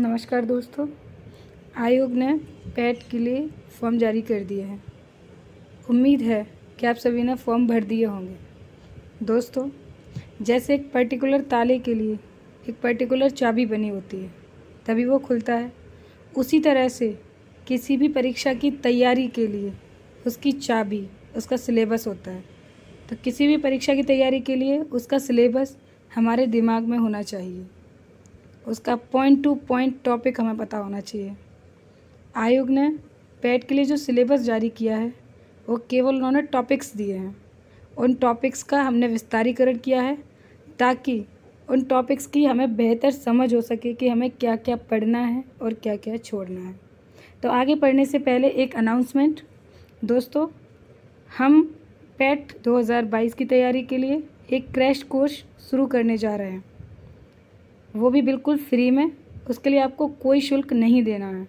नमस्कार दोस्तों। आयोग ने पैट के लिए फॉर्म जारी कर दिए हैं। उम्मीद है कि आप सभी ने फॉर्म भर दिए होंगे। दोस्तों, जैसे एक पर्टिकुलर ताले के लिए एक पर्टिकुलर चाबी बनी होती है तभी वो खुलता है, उसी तरह से किसी भी परीक्षा की तैयारी के लिए उसकी चाबी उसका सिलेबस होता है। तो किसी भी परीक्षा की तैयारी के लिए उसका सिलेबस हमारे दिमाग में होना चाहिए, उसका पॉइंट टू पॉइंट टॉपिक हमें पता होना चाहिए। आयोग ने पैट के लिए जो सिलेबस जारी किया है वो केवल उन्होंने टॉपिक्स दिए हैं। उन टॉपिक्स का हमने विस्तारीकरण किया है ताकि उन टॉपिक्स की हमें बेहतर समझ हो सके कि हमें क्या क्या पढ़ना है और क्या क्या छोड़ना है। तो आगे पढ़ने से पहले एक अनाउंसमेंट। दोस्तों, हम पैट 2022 की तैयारी के लिए एक क्रैश कोर्स शुरू करने जा रहे हैं, वो भी बिल्कुल फ्री में। उसके लिए आपको कोई शुल्क नहीं देना है।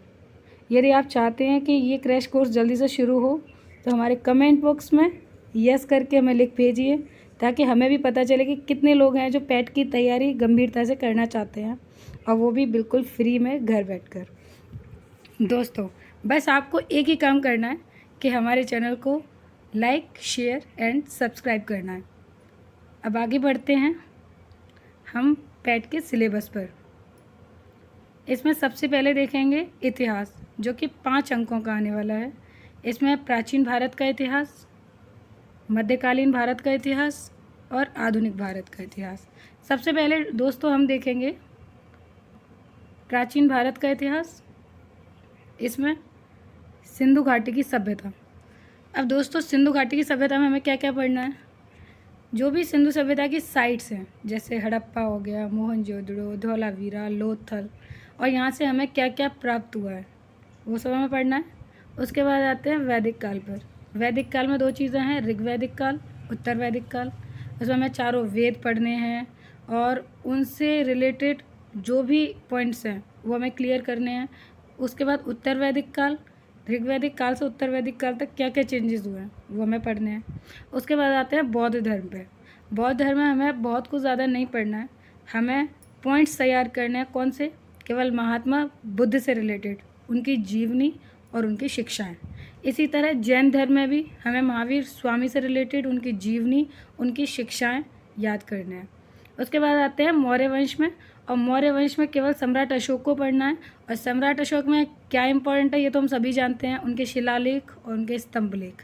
यदि आप चाहते हैं कि ये क्रैश कोर्स जल्दी से शुरू हो तो हमारे कमेंट बॉक्स में यस करके हमें लिख भेजिए ताकि हमें भी पता चले कि कितने लोग हैं जो पैट की तैयारी गंभीरता से करना चाहते हैं, और वो भी बिल्कुल फ्री में घर बैठकर। दोस्तों, बस आपको एक ही काम करना है कि हमारे चैनल को लाइक, शेयर एंड सब्सक्राइब करना है। अब आगे बढ़ते हैं हम पैट के सिलेबस पर। इसमें सबसे पहले देखेंगे इतिहास, जो कि 5 अंकों का आने वाला है। इसमें प्राचीन भारत का इतिहास, मध्यकालीन भारत का इतिहास और आधुनिक भारत का इतिहास। सबसे पहले दोस्तों हम देखेंगे प्राचीन भारत का इतिहास। इसमें सिंधु घाटी की सभ्यता। अब दोस्तों, सिंधु घाटी की सभ्यता में हमें क्या क्या पढ़ना है? जो भी सिंधु सभ्यता की साइट्स हैं, जैसे हड़प्पा हो गया, मोहनजोदड़ो, धौलावीरा, लोथल, और यहाँ से हमें क्या क्या प्राप्त हुआ है वो सब हमें पढ़ना है। उसके बाद आते हैं वैदिक काल पर। वैदिक काल में 2 चीज़ें हैं, ऋग्वैदिक काल, उत्तर वैदिक काल। उसमें हमें चारों वेद पढ़ने हैं और उनसे रिलेटेड जो भी पॉइंट्स हैं वो हमें क्लियर करने हैं। उसके बाद उत्तर वैदिक काल, ऋग्वैदिक काल से उत्तर वैदिक काल तक क्या क्या चेंजेस हुए हैं वो हमें पढ़ने हैं। उसके बाद आते हैं बौद्ध धर्म पे। बौद्ध धर्म में हमें बहुत कुछ ज़्यादा नहीं पढ़ना है, हमें पॉइंट्स तैयार करने हैं। कौन से? केवल महात्मा बुद्ध से रिलेटेड, उनकी जीवनी और उनकी शिक्षाएं। इसी तरह जैन धर्म में भी हमें महावीर स्वामी से रिलेटेड उनकी जीवनी, उनकी शिक्षाएं याद करने हैं। उसके बाद आते हैं मौर्य वंश में, और मौर्य वंश में केवल सम्राट अशोक को पढ़ना है। और सम्राट अशोक में क्या इंपॉर्टेंट है ये तो हम सभी जानते हैं, उनके शिलालेख और उनके स्तंभलेख,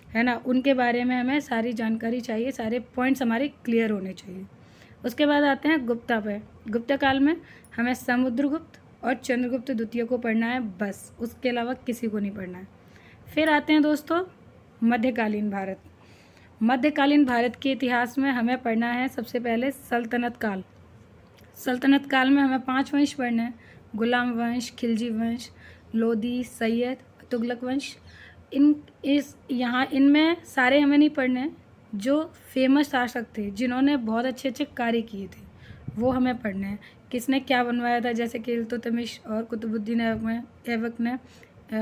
है ना, उनके बारे में हमें सारी जानकारी चाहिए, सारे पॉइंट्स हमारे क्लियर होने चाहिए। उसके बाद आते हैं गुप्ता पे। गुप्ता काल में हमें समुद्रगुप्त और चंद्रगुप्त द्वितीय को पढ़ना है, बस, उसके अलावा किसी को नहीं पढ़ना है। फिर आते हैं दोस्तों मध्यकालीन भारत। मध्यकालीन भारत के इतिहास में हमें पढ़ना है सबसे पहले सल्तनत काल। सल्तनत काल में हमें 5 वंश पढ़ने हैं, गुलाम वंश, खिलजी वंश, लोदी, सैयद, तुगलक वंश। इनमें सारे हमें नहीं पढ़ने हैं, जो फेमस शासक थे जिन्होंने बहुत अच्छे अच्छे कार्य किए थे वो हमें पढ़ने हैं। किसने क्या बनवाया था, जैसे कि इल्तुतमिश और कुतुबुद्दीन ऐबक ने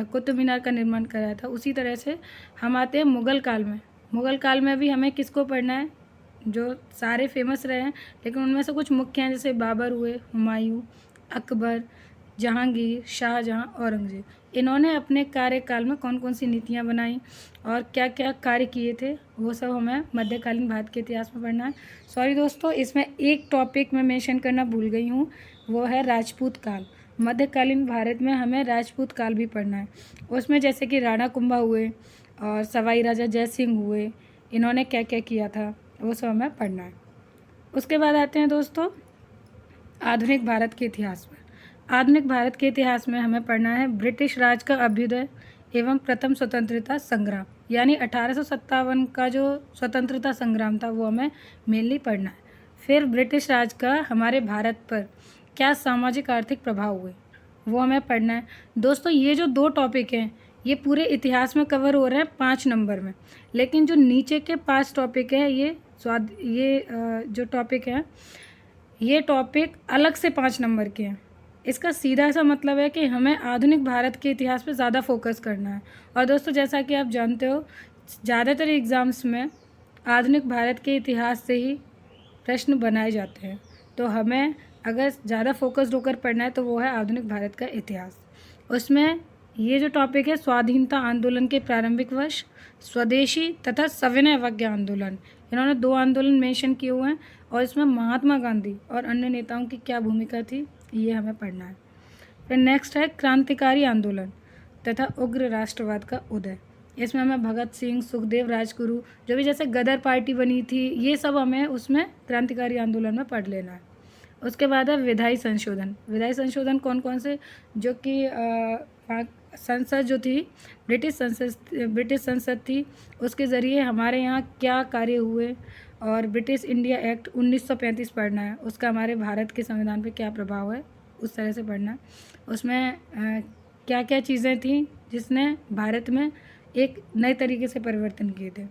कुतुब मीनार का निर्माण कराया था। उसी तरह से हम आते हैं मुग़ल काल में। मुग़ल काल में भी हमें किसको पढ़ना है? जो सारे फेमस रहे हैं लेकिन उनमें से कुछ मुख्य हैं, जैसे बाबर हुए, हुमायूं, अकबर, जहांगीर, शाहजहां, औरंगज़ेब। इन्होंने अपने कार्यकाल में कौन कौन सी नीतियां बनाई और क्या क्या कार्य किए थे वो सब हमें मध्यकालीन भारत के इतिहास में पढ़ना है। सॉरी दोस्तों, इसमें एक टॉपिक मैं मेंशन करना भूल गई हूँ, वो है राजपूत काल। मध्यकालीन भारत में हमें राजपूत काल भी पढ़ना है। उसमें जैसे कि राणा कुंभा हुए और सवाई राजा जय सिंह हुए, इन्होंने क्या क्या किया था वो सब हमें पढ़ना है। उसके बाद आते हैं दोस्तों आधुनिक भारत के इतिहास में। आधुनिक भारत के इतिहास में हमें पढ़ना है ब्रिटिश राज का अभ्युदय एवं प्रथम स्वतंत्रता संग्राम, यानी 1857 का जो स्वतंत्रता संग्राम था वो हमें मेनली पढ़ना है। फिर ब्रिटिश राज का हमारे भारत पर क्या सामाजिक आर्थिक प्रभाव हुए वो हमें पढ़ना है। दोस्तों, ये जो 2 टॉपिक हैं ये पूरे इतिहास में कवर हो रहे हैं 5 नंबर में, लेकिन जो नीचे के 5 टॉपिक हैं ये जो टॉपिक हैं ये टॉपिक अलग से 5 नंबर के हैं। इसका सीधा सा मतलब है कि हमें आधुनिक भारत के इतिहास पे ज़्यादा फोकस करना है। और दोस्तों, जैसा कि आप जानते हो ज़्यादातर एग्ज़ाम्स में आधुनिक भारत के इतिहास से ही प्रश्न बनाए जाते हैं, तो हमें अगर ज़्यादा फोकस्ड होकर पढ़ना है तो वो है आधुनिक भारत का इतिहास। उसमें ये जो टॉपिक है स्वाधीनता आंदोलन के प्रारंभिक वर्ष, स्वदेशी तथा सविनय अवज्ञा आंदोलन, इन्होंने 2 आंदोलन मेंशन किए हुए हैं और इसमें महात्मा गांधी और अन्य नेताओं की क्या भूमिका थी ये हमें पढ़ना है। फिर नेक्स्ट है क्रांतिकारी आंदोलन तथा उग्र राष्ट्रवाद का उदय। इसमें हमें भगत सिंह, सुखदेव, राजगुरु, जो भी जैसे गदर पार्टी बनी थी, ये सब हमें उसमें क्रांतिकारी आंदोलन में पढ़ लेना है। उसके बाद है विधायी संशोधन। विधायी संशोधन कौन कौन से, जो कि संसद जो थी ब्रिटिश संसद थी, उसके ज़रिए हमारे यहाँ क्या कार्य हुए, और ब्रिटिश इंडिया एक्ट 1935 पढ़ना है, उसका हमारे भारत के संविधान पे क्या प्रभाव है, उस तरह से पढ़ना है। उसमें क्या क्या चीज़ें थी जिसने भारत में एक नए तरीके से परिवर्तन किए थे।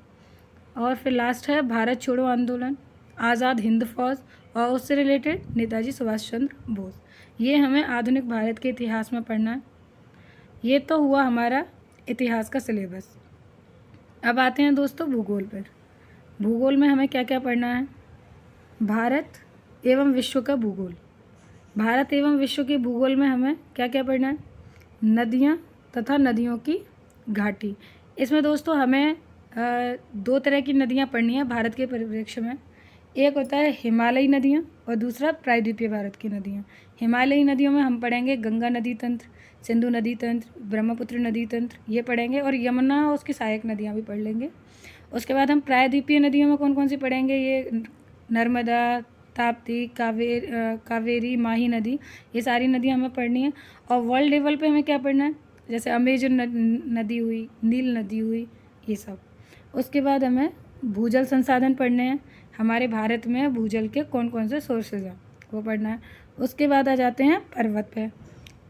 और फिर लास्ट है भारत छोड़ो आंदोलन, आज़ाद हिंद फौज और उससे रिलेटेड नेताजी सुभाष चंद्र बोस। ये हमें आधुनिक भारत के इतिहास में पढ़ना है। ये तो हुआ हमारा इतिहास का सिलेबस। अब आते हैं दोस्तों भूगोल पर। भूगोल में हमें क्या क्या पढ़ना है। भारत एवं विश्व का भूगोल। भारत एवं विश्व के भूगोल में हमें क्या क्या पढ़ना है। नदियाँ तथा नदियों की घाटी। इसमें दोस्तों हमें 2 तरह की नदियाँ पढ़नी है भारत के परिप्रेक्ष्य में। एक होता है हिमालयी नदियाँ और दूसरा प्रायद्वीपीय भारत की नदियाँ। हिमालयी नदियों में हम पढ़ेंगे गंगा नदी तंत्र, सिंधु नदी तंत्र, ब्रह्मपुत्र नदी तंत्र, ये पढ़ेंगे, और यमुना और उसकी सहायक नदियाँ भी पढ़ लेंगे। उसके बाद हम प्रायद्वीपीय नदियों में कौन कौन सी पढ़ेंगे, ये नर्मदा, ताप्ती, कावेरी, माही नदी, ये सारी नदियाँ हमें पढ़नी है। और वर्ल्ड लेवल पे हमें क्या पढ़ना है, जैसे अमेजन नदी हुई, नील नदी हुई, ये सब। उसके बाद हमें भूजल संसाधन पढ़ने हैं। हमारे भारत में भूजल के कौन कौन से सोर्सेज हैं वो पढ़ना है। उसके बाद आ जाते हैं पर्वत पे,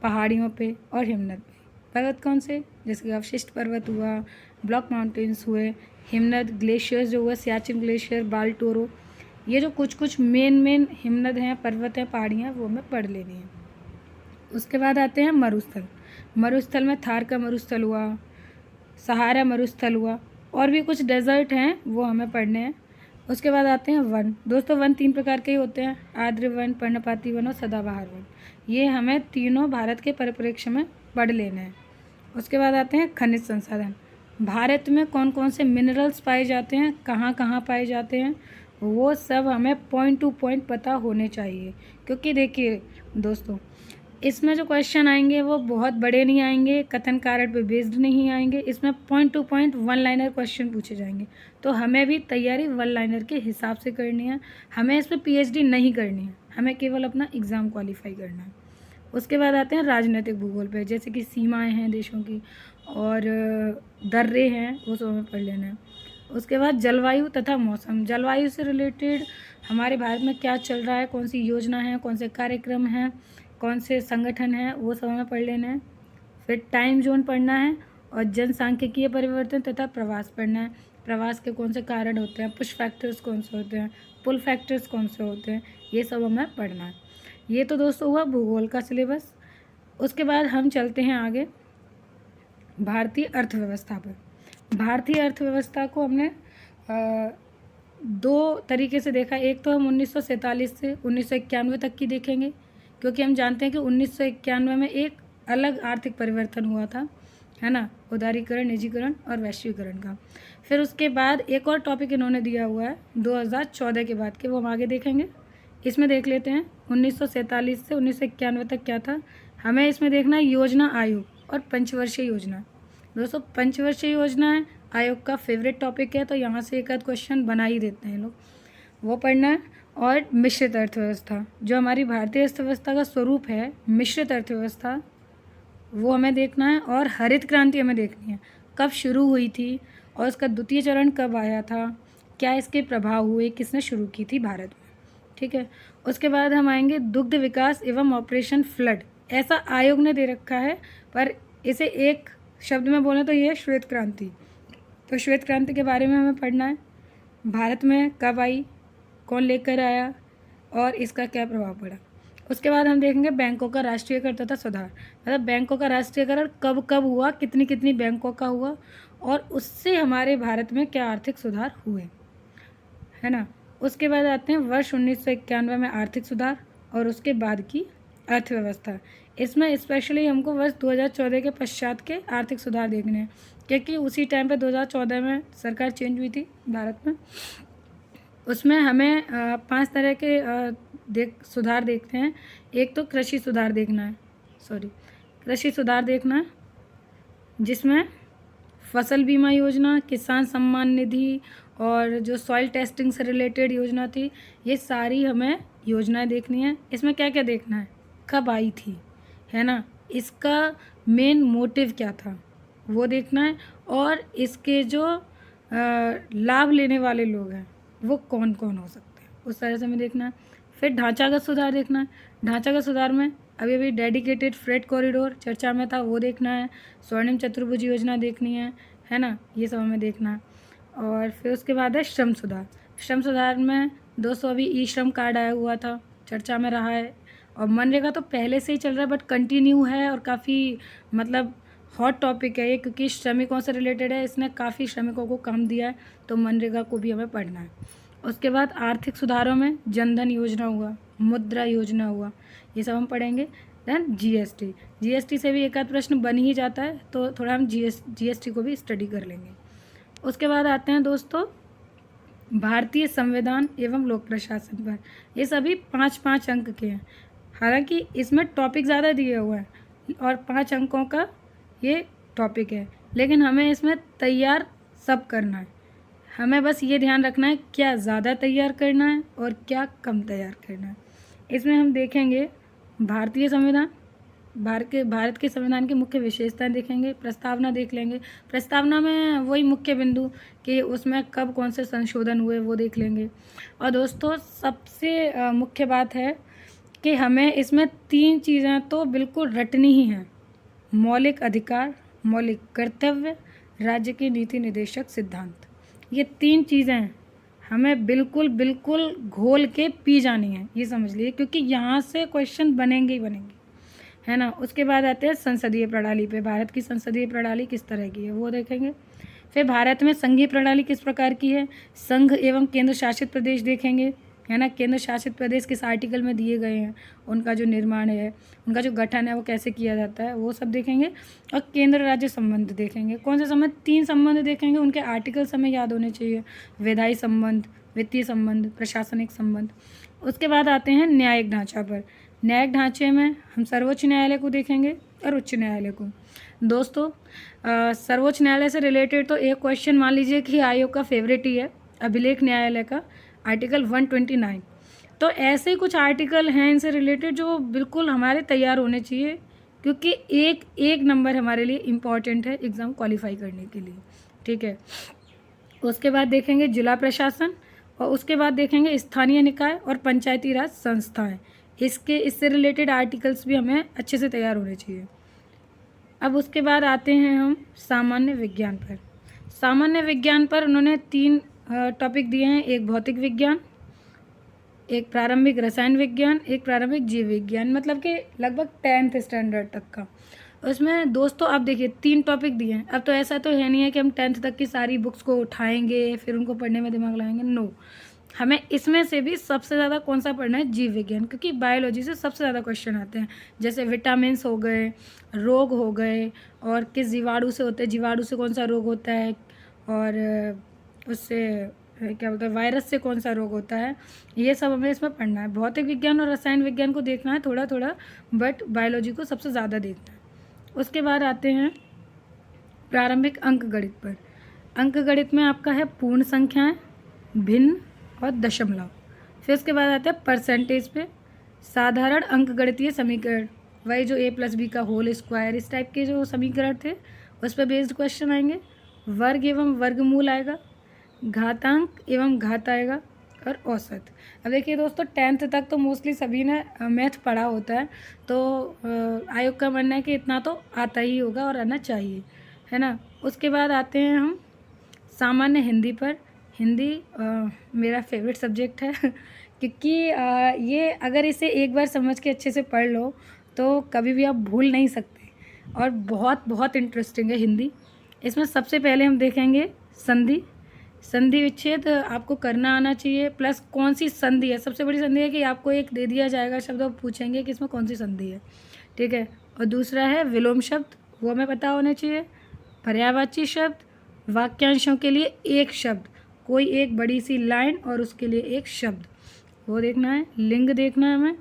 पहाड़ियों पे और हिमनद पे। पर्वत कौन से, जैसे कि अवशिष्ट पर्वत हुआ, ब्लॉक माउंटेन्स हुए, हिमनद ग्लेशियर्स जो हुआ, सियाचिन ग्लेशियर, बाल्टोरो, ये जो कुछ मेन हिमनद हैं, पर्वत हैं, पहाड़ियाँ, वो हमें पढ़ लेनी है। उसके बाद आते हैं मरुस्थल। मरुस्थल में थार का मरुस्थल हुआ, सहारा मरुस्थल हुआ, और भी कुछ डेजर्ट हैं वो हमें पढ़ने हैं। उसके बाद आते हैं वन। दोस्तों वन 3 प्रकार के ही होते हैं, आर्द्र वन, पर्णपाती वन और सदाबहार वन। ये हमें तीनों भारत के परिप्रेक्ष्य में पढ़ लेने हैं। उसके बाद आते हैं खनिज संसाधन। भारत में कौन कौन से मिनरल्स पाए जाते हैं, कहाँ कहाँ पाए जाते हैं, वो सब हमें पॉइंट टू पॉइंट पता होने चाहिए। क्योंकि देखिए दोस्तों, इसमें जो क्वेश्चन आएंगे वो बहुत बड़े नहीं आएंगे, कथन कारण पे बेस्ड नहीं आएंगे, इसमें point two point 1 liner question पूछे जाएंगे। तो हमें भी तैयारी 1 लाइनर के हिसाब से करनी है। हमें इसमें PhD नहीं करनी है, हमें केवल अपना एग्ज़ाम क्वालिफाई करना है। उसके बाद आते हैं राजनीतिक भूगोल पे, जैसे कि सीमाएँ हैं देशों की और दर्रे हैं, वो सब हमें पढ़ लेना है। उसके बाद जलवायु तथा मौसम। जलवायु से रिलेटेड हमारे भारत में क्या चल रहा है, कौन सी योजना है, कौन से कार्यक्रम हैं, कौन से संगठन हैं, वो सब हमें पढ़ लेना है। फिर टाइम जोन पढ़ना है और जनसांख्यिकीय परिवर्तन तथा प्रवास पढ़ना है। प्रवास के कौन से कारण होते हैं, पुश फैक्टर्स कौन से होते हैं, पुल फैक्टर्स कौन से होते हैं, ये सब हमें पढ़ना है। ये तो दोस्तों हुआ भूगोल का सिलेबस। उसके बाद हम चलते हैं आगे भारतीय अर्थव्यवस्था पर। भारतीय अर्थव्यवस्था को हमने 2 तरीके से देखा। एक तो हम 1947 से 1991 तक की देखेंगे, क्योंकि हम जानते हैं कि 1991 में एक अलग आर्थिक परिवर्तन हुआ था, है ना, उदारीकरण, निजीकरण और वैश्वीकरण का। फिर उसके बाद एक और टॉपिक इन्होंने दिया हुआ है 2014 के बाद के, वो हम आगे देखेंगे। इसमें देख लेते हैं 1947 से 1991 तक क्या था। हमें इसमें देखना है योजना आयोग और पंचवर्षीय योजना। दोस्तों पंचवर्षीय योजना है आयोग का फेवरेट टॉपिक है, तो यहाँ से एक आध क्वेश्चन बना ही देते हैं लोग, वो पढ़ना है। और मिश्रित अर्थव्यवस्था, जो हमारी भारतीय अर्थव्यवस्था का स्वरूप है, मिश्रित अर्थव्यवस्था, वो हमें देखना है। और हरित क्रांति हमें देखनी है, कब शुरू हुई थी और उसका द्वितीय चरण कब आया था, क्या इसके प्रभाव हुए, किसने शुरू की थी भारत में, ठीक है। उसके बाद हम आएंगे दुग्ध विकास एवं ऑपरेशन फ्लड। ऐसा आयोग ने दे रखा है, पर इसे एक शब्द में बोलें तो ये है श्वेत क्रांति। तो श्वेत क्रांति के बारे में हमें पढ़ना है, भारत में कब आई, कौन लेकर आया और इसका क्या प्रभाव पड़ा। उसके बाद हम देखेंगे बैंकों का राष्ट्रीयकरण तथा सुधार, मतलब बैंकों का राष्ट्रीयकरण कब कब हुआ, कितनी कितनी बैंकों का हुआ और उससे हमारे भारत में क्या आर्थिक सुधार हुए, है ना। उसके बाद आते हैं वर्ष 1991 में आर्थिक सुधार और उसके बाद की अर्थव्यवस्था। इसमें स्पेशली हमको वर्ष 2014 के पश्चात के आर्थिक सुधार देखने हैं, क्योंकि उसी टाइम पे 2014 में सरकार चेंज हुई थी भारत में। उसमें हमें 5 तरह के सुधार देखते हैं। एक तो कृषि सुधार देखना है, कृषि सुधार देखना है, जिसमें फसल बीमा योजना, किसान सम्मान निधि और जो सॉइल टेस्टिंग से रिलेटेड योजना थी, ये सारी हमें योजनाएं देखनी है। इसमें क्या क्या देखना है, कब आई थी, है ना, इसका मेन मोटिव क्या था वो देखना है, और इसके जो लाभ लेने वाले लोग हैं वो कौन कौन हो सकते हैं, उस तरह से हमें देखना है। फिर ढांचागत सुधार देखना है। ढांचागत सुधार में अभी डेडिकेटेड फ्रेट कॉरिडोर चर्चा में था, वो देखना है। स्वर्णिम चतुर्भुज योजना देखनी है ना, ये सब हमें देखना है। और फिर उसके बाद है श्रम सुधार। श्रम सुधार में दोस्तों अभी ई श्रम कार्ड आया हुआ था, चर्चा में रहा है, और मनरेगा तो पहले से ही चल रहा है बट कंटिन्यू है, और काफ़ी मतलब हॉट टॉपिक है ये, क्योंकि श्रमिकों से रिलेटेड है, इसने काफ़ी श्रमिकों को काम दिया है, तो मनरेगा को भी हमें पढ़ना है। उसके बाद आर्थिक सुधारों में जनधन योजना हुआ, मुद्रा योजना हुआ, ये सब हम पढ़ेंगे। देन जीएसटी से भी एक आध प्रश्न बन ही जाता है, तो थोड़ा हम जीएसटी को भी स्टडी कर लेंगे। उसके बाद आते हैं दोस्तों भारतीय संविधान एवं लोक प्रशासन पर। ये सभी 5-5 अंक के हैं, हालांकि इसमें टॉपिक ज़्यादा दिए हुए हैं और 5 अंकों का ये टॉपिक है, लेकिन हमें इसमें तैयार सब करना है। हमें बस ये ध्यान रखना है क्या ज़्यादा तैयार करना है और क्या कम तैयार करना है। इसमें हम देखेंगे भारतीय संविधान, भारत के संविधान की मुख्य विशेषताएं देखेंगे, प्रस्तावना देख लेंगे। प्रस्तावना में वही मुख्य बिंदु कि उसमें कब कौन से संशोधन हुए वो देख लेंगे। और दोस्तों सबसे मुख्य बात है कि हमें इसमें 3 चीज़ें तो बिल्कुल रटनी ही हैं: मौलिक अधिकार, मौलिक कर्तव्य, राज्य के नीति निर्देशक सिद्धांत। ये 3 चीज़ें हमें बिल्कुल घोल के पी जानी है, ये समझ लीजिए, क्योंकि यहाँ से क्वेश्चन बनेंगे ही बनेंगे, है ना। उसके बाद आते हैं संसदीय प्रणाली पे। भारत की संसदीय प्रणाली किस तरह की है वो देखेंगे। फिर भारत में संघीय प्रणाली किस प्रकार की है, संघ एवं केंद्र शासित प्रदेश देखेंगे, है ना। केंद्र शासित प्रदेश किस आर्टिकल में दिए गए हैं, उनका जो निर्माण है, उनका जो गठन है वो कैसे किया जाता है, वो सब देखेंगे। और केंद्र राज्य संबंध देखेंगे। कौन से संबंध, 3 संबंध देखेंगे, उनके आर्टिकल्स हमें याद होने चाहिए: विधायी संबंध, वित्तीय संबंध, प्रशासनिक संबंध। उसके बाद आते हैं न्यायिक ढांचा पर। न्यायिक ढांचे में हम सर्वोच्च न्यायालय को देखेंगे और उच्च न्यायालय को। दोस्तों सर्वोच्च न्यायालय से रिलेटेड तो एक क्वेश्चन मान लीजिए कि आयोग का फेवरेट ही है, अभिलेख न्यायालय का आर्टिकल 129। तो ऐसे ही कुछ आर्टिकल हैं इनसे रिलेटेड जो बिल्कुल हमारे तैयार होने चाहिए, क्योंकि एक नंबर हमारे लिए इम्पॉर्टेंट है एग्ज़ाम क्वालिफाई करने के लिए, ठीक है। उसके बाद देखेंगे जिला प्रशासन, और उसके बाद देखेंगे स्थानीय निकाय और पंचायती राज संस्थाएं। इससे रिलेटेड आर्टिकल्स भी हमें अच्छे से तैयार होने चाहिए। अब उसके बाद आते हैं हम सामान्य विज्ञान पर। सामान्य विज्ञान पर उन्होंने 3 टॉपिक दिए हैं: एक भौतिक विज्ञान, एक प्रारंभिक रसायन विज्ञान, एक प्रारंभिक जीव विज्ञान, मतलब कि लगभग 10th स्टैंडर्ड तक का। उसमें दोस्तों आप देखिए 3 टॉपिक दिए हैं। अब तो ऐसा तो है नहीं है कि हम 10th तक की सारी बुक्स को उठाएंगे फिर उनको पढ़ने में दिमाग लगाएंगे, नो। हमें इसमें से भी सबसे ज़्यादा कौन सा पढ़ना है, जीव विज्ञान, क्योंकि बायोलॉजी से सबसे ज़्यादा क्वेश्चन आते हैं, जैसे विटामिन्स हो गए, रोग हो गए, और किस जीवाणु से होते हैं, जीवाणु से कौन सा रोग होता है, और उससे क्या बोलते हैं, वायरस से कौन सा रोग होता है, ये सब हमें इसमें पढ़ना है। भौतिक विज्ञान और रसायन विज्ञान को देखना है थोड़ा थोड़ा, बट बायोलॉजी को सबसे ज़्यादा देखना है। उसके बाद आते हैं प्रारंभिक अंक गणित पर। अंक गणित में आपका है पूर्ण संख्याएं, भिन्न और दशमलव। फिर उसके बाद आते हैं परसेंटेज पे, साधारण अंक गणितीय समीकरण, वही जो a+b का होल स्क्वायर, इस टाइप के जो समीकरण थे उस पर बेस्ड क्वेश्चन आएंगे। वर्ग एवं वर्गमूल आएगा, घातांक एवं घात आएगा, और औसत। अब देखिए दोस्तों 10th तक तो मोस्टली सभी ने मैथ पढ़ा होता है, तो आयोग का मानना है कि इतना तो आता ही होगा और आना चाहिए, है ना। उसके बाद आते हैं हम सामान्य हिंदी पर। हिंदी मेरा फेवरेट सब्जेक्ट है क्योंकि ये अगर इसे एक बार समझ के अच्छे से पढ़ लो तो कभी भी आप भूल नहीं सकते, और बहुत बहुत इंटरेस्टिंग है हिंदी। इसमें सबसे पहले हम देखेंगे संधि। संधि विच्छेद आपको करना आना चाहिए, प्लस कौन सी संधि है। सबसे बड़ी संधि है कि आपको एक दे दिया जाएगा शब्द, आप पूछेंगे कि इसमें कौन सी संधि है, ठीक है। और दूसरा है विलोम शब्द, वो हमें पता होना चाहिए। पर्यायवाची शब्द, वाक्यांशों के लिए एक शब्द, कोई एक बड़ी सी लाइन और उसके लिए एक शब्द, वो देखना है। लिंग देखना है हमें।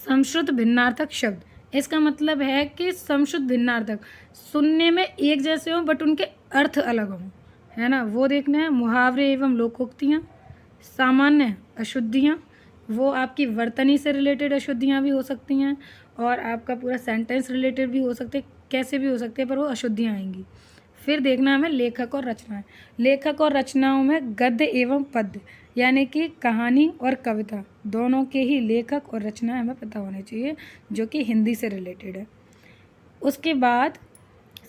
समश्रुत भिन्नार्थक शब्द, इसका मतलब है कि समश्रुत भिन्नार्थक सुनने में एक जैसे हों बट उनके अर्थ अलग हों, है ना, वो देखना है। मुहावरे एवं लोकोक्तियाँ। सामान्य अशुद्धियाँ, वो आपकी वर्तनी से रिलेटेड अशुद्धियाँ भी हो सकती हैं और आपका पूरा सेंटेंस रिलेटेड भी हो सकते हैं, कैसे भी हो सकते हैं, पर वो अशुद्धियाँ आएंगी। फिर देखना हमें लेखक और रचनाएं। लेखक और रचनाओं में गद्य एवं पद्य, यानी कि कहानी और कविता दोनों के ही लेखक और रचनाएं हमें पता होने चाहिए, जो कि हिंदी से रिलेटेड है। उसके बाद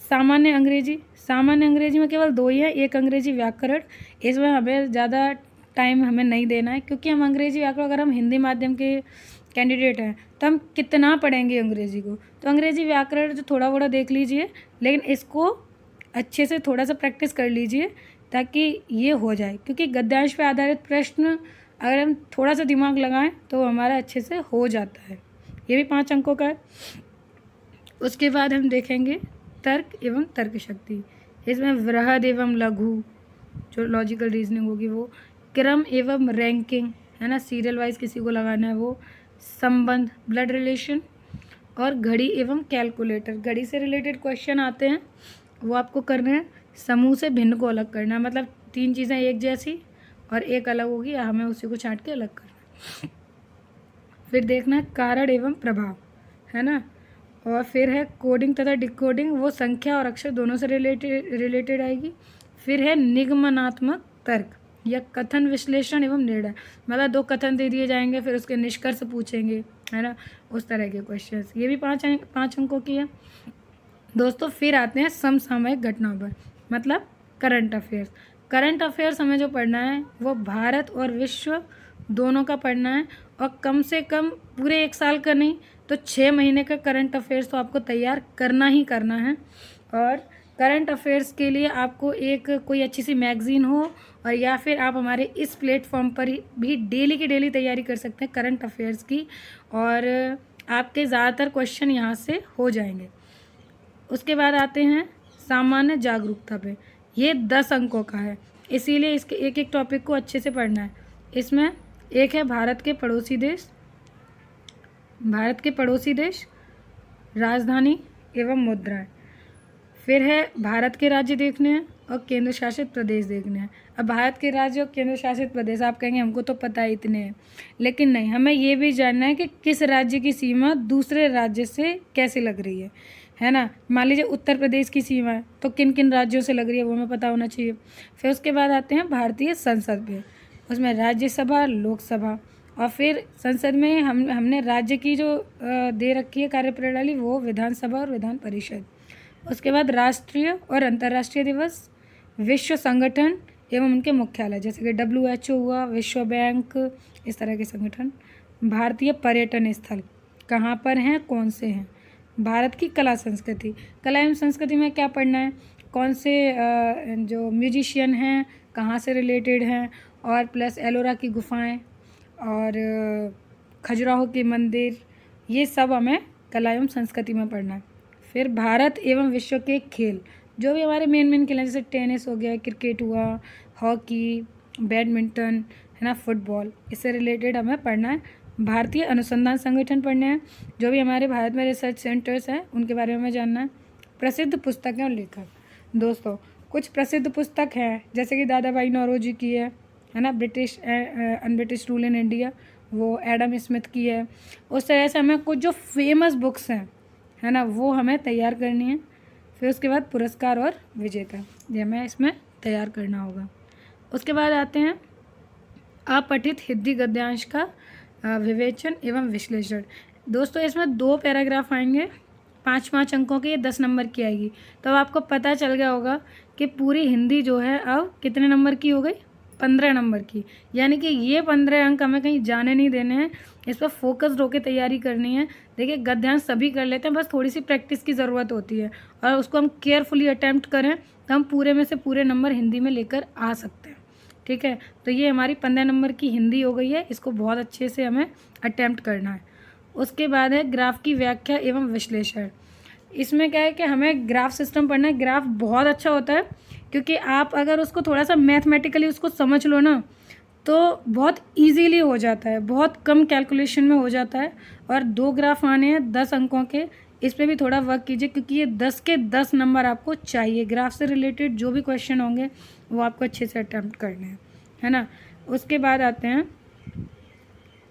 सामान्य अंग्रेजी। सामान्य अंग्रेजी में केवल दो ही है, एक अंग्रेजी व्याकरण, इसमें हमें ज़्यादा टाइम हमें नहीं देना है, क्योंकि हम अंग्रेजी व्याकरण, अगर हम हिंदी माध्यम के कैंडिडेट हैं तो हम कितना पढ़ेंगे अंग्रेजी को, तो अंग्रेजी व्याकरण जो थोड़ा थोड़ा देख लीजिए, लेकिन इसको अच्छे से थोड़ा सा प्रैक्टिस कर लीजिए ताकि ये हो जाए, क्योंकि गद्यांश पे आधारित प्रश्न अगर हम थोड़ा सा दिमाग लगाएं तो हमारा अच्छे से हो जाता है। ये भी 5 अंकों का है। उसके बाद हम देखेंगे तर्क एवं तर्क शक्ति। इसमें वृहद एवं लघु, जो लॉजिकल रीजनिंग होगी वो। क्रम एवं रैंकिंग, है ना, सीरियल वाइज किसी को लगाना है वो। संबंध, ब्लड रिलेशन। और घड़ी एवं कैलकुलेटर, घड़ी से रिलेटेड क्वेश्चन आते हैं, वो आपको करने हैं। समूह से भिन्न को अलग करना, मतलब 3 चीज़ें एक जैसी और एक अलग होगी, हमें उसी को छांट के अलग करना। फिर देखना है कारण एवं प्रभाव, है ना। और फिर है कोडिंग तथा डिकोडिंग, वो संख्या और अक्षर दोनों से रिलेटेड आएगी। फिर है निगमनात्मक तर्क या कथन विश्लेषण एवं निर्णय, मतलब 2 कथन दे दिए जाएंगे, फिर उसके निष्कर्ष पूछेंगे, है ना, उस तरह के क्वेश्चंस। ये भी 5 अंकों की है दोस्तों। फिर आते हैं समसामयिक घटनाओं पर, मतलब करंट अफेयर्स। करंट अफेयर्स हमें जो पढ़ना है वो भारत और विश्व दोनों का पढ़ना है, और कम से कम पूरे 1 साल का नहीं तो 6 महीने का करंट अफेयर्स तो आपको तैयार करना ही करना है। और करंट अफेयर्स के लिए आपको एक कोई अच्छी सी मैगज़ीन हो, और या फिर आप हमारे इस प्लेटफॉर्म पर ही भी डेली की डेली तैयारी कर सकते हैं करंट अफेयर्स की, और आपके ज़्यादातर क्वेश्चन यहाँ से हो जाएंगे। उसके बाद आते हैं सामान्य जागरूकता पे, ये 10 अंकों का है, इसीलिए इसके एक एक टॉपिक को अच्छे से पढ़ना है। इसमें एक है भारत के पड़ोसी देश, राजधानी एवं मुद्राएं। फिर है भारत के राज्य देखने हैं और केंद्र शासित प्रदेश देखने हैं। अब भारत के राज्य और केंद्र शासित प्रदेश, आप कहेंगे हमको तो पता है इतने हैं, लेकिन नहीं, हमें ये भी जानना है कि किस राज्य की सीमा दूसरे राज्य से कैसे लग रही है ना। मान लीजिए उत्तर प्रदेश की सीमा है तो किन किन राज्यों से लग रही है वो हमें पता होना चाहिए। फिर उसके बाद आते हैं भारतीय संसद पे, उसमें राज्यसभा, लोकसभा, और फिर संसद में हमने राज्य की जो दे रखी है कार्यप्रणाली, वो विधानसभा और विधान परिषद। उसके बाद राष्ट्रीय और अंतर्राष्ट्रीय दिवस, विश्व संगठन एवं उनके मुख्यालय, जैसे कि WHO हुआ, विश्व बैंक, इस तरह के संगठन। भारतीय पर्यटन स्थल कहाँ पर हैं, कौन से हैं। भारत की कला संस्कृति, कला एवं संस्कृति में क्या पढ़ना है, कौन से जो म्यूजिशियन हैं कहाँ से रिलेटेड हैं, और प्लस एलोरा की गुफाएं और खजुराहो के मंदिर, ये सब हमें कला एवं संस्कृति में पढ़ना है। फिर भारत एवं विश्व के खेल, जो भी हमारे मेन खेल हैं, जैसे टेनिस हो गया, क्रिकेट हुआ, हॉकी, बैडमिंटन, है ना, फुटबॉल, इससे रिलेटेड हमें पढ़ना है। भारतीय अनुसंधान संगठन पढ़ने हैं, जो भी हमारे भारत में रिसर्च सेंटर्स हैं उनके बारे में हमें जानना है। प्रसिद्ध पुस्तकें और लेखक, दोस्तों कुछ प्रसिद्ध पुस्तक हैं जैसे कि दादा भाई नौरोजी की है ना, ब्रिटिश रूल इन इंडिया, वो एडम स्मिथ की है। उस तरह से हमें कुछ जो फेमस बुक्स हैं, है ना, वो हमें तैयार करनी है। फिर उसके बाद पुरस्कार और विजेता, ये हमें इसमें तैयार करना होगा। उसके बाद आते हैं अपठित हिंदी गद्यांश का विवेचन एवं विश्लेषण। दोस्तों इसमें 2 पैराग्राफ आएंगे, 5 अंकों की, 10 नंबर की आएगी। तो अब आपको पता चल गया होगा कि पूरी हिंदी जो है अब कितने नंबर की हो गई, 15 नंबर की, यानी कि ये 15 अंक हमें कहीं जाने नहीं देने हैं, इस पर फोकस्ड होकर तैयारी करनी है। देखिए गद्यांश सभी कर लेते हैं, बस थोड़ी सी प्रैक्टिस की ज़रूरत होती है और उसको हम केयरफुली अटैम्प्ट करें तो हम पूरे में से पूरे नंबर हिंदी में लेकर आ सकते हैं। ठीक है, तो ये हमारी 15 नंबर की हिंदी हो गई है, इसको बहुत अच्छे से हमें अटैम्प्ट करना है। उसके बाद है ग्राफ की व्याख्या एवं विश्लेषण। इसमें क्या है कि हमें ग्राफ सिस्टम पढ़ना है। ग्राफ बहुत अच्छा होता है क्योंकि आप अगर उसको थोड़ा सा मैथमेटिकली उसको समझ लो ना तो बहुत इजीली हो जाता है, बहुत कम कैलकुलेशन में हो जाता है। और 2 ग्राफ आने हैं 10 अंकों के, इस पर भी थोड़ा वर्क कीजिए क्योंकि ये 10 के 10 नंबर आपको चाहिए। ग्राफ से रिलेटेड जो भी क्वेश्चन होंगे वो आपको अच्छे से अटैम्प्ट करने हैं, है ना। उसके बाद आते हैं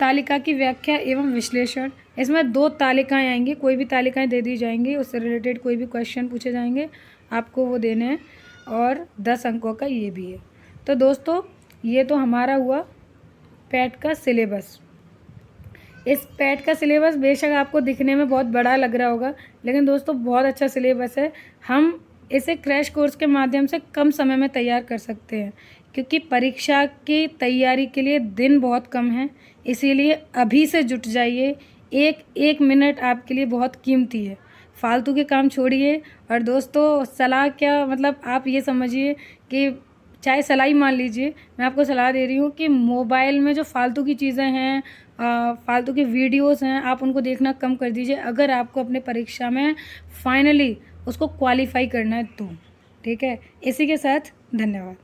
तालिका की व्याख्या एवं विश्लेषण। इसमें 2 तालिकाएं आएंगी, कोई भी तालिकाएं दे दी जाएंगी, उससे रिलेटेड कोई भी क्वेश्चन पूछे जाएंगे, आपको वो देने हैं और 10 अंकों का ये भी है। तो दोस्तों ये तो हमारा हुआ पैट का सिलेबस। इस पैट का सिलेबस बेशक आपको दिखने में बहुत बड़ा लग रहा होगा, लेकिन दोस्तों बहुत अच्छा सिलेबस है। हम इसे क्रैश कोर्स के माध्यम से कम समय में तैयार कर सकते हैं क्योंकि परीक्षा की तैयारी के लिए दिन बहुत कम है, इसीलिए अभी से जुट जाइए। एक मिनट आपके लिए बहुत कीमती है, फालतू के काम छोड़िए। और दोस्तों सलाह क्या, मतलब आप ये समझिए कि चाहे सलाह ही मान लीजिए, मैं आपको सलाह दे रही हूँ कि मोबाइल में जो फालतू की चीज़ें हैं, फालतू की वीडियोस हैं, आप उनको देखना कम कर दीजिए अगर आपको अपने परीक्षा में फाइनली उसको क्वालिफाई करना है तो। ठीक है, इसी के साथ धन्यवाद।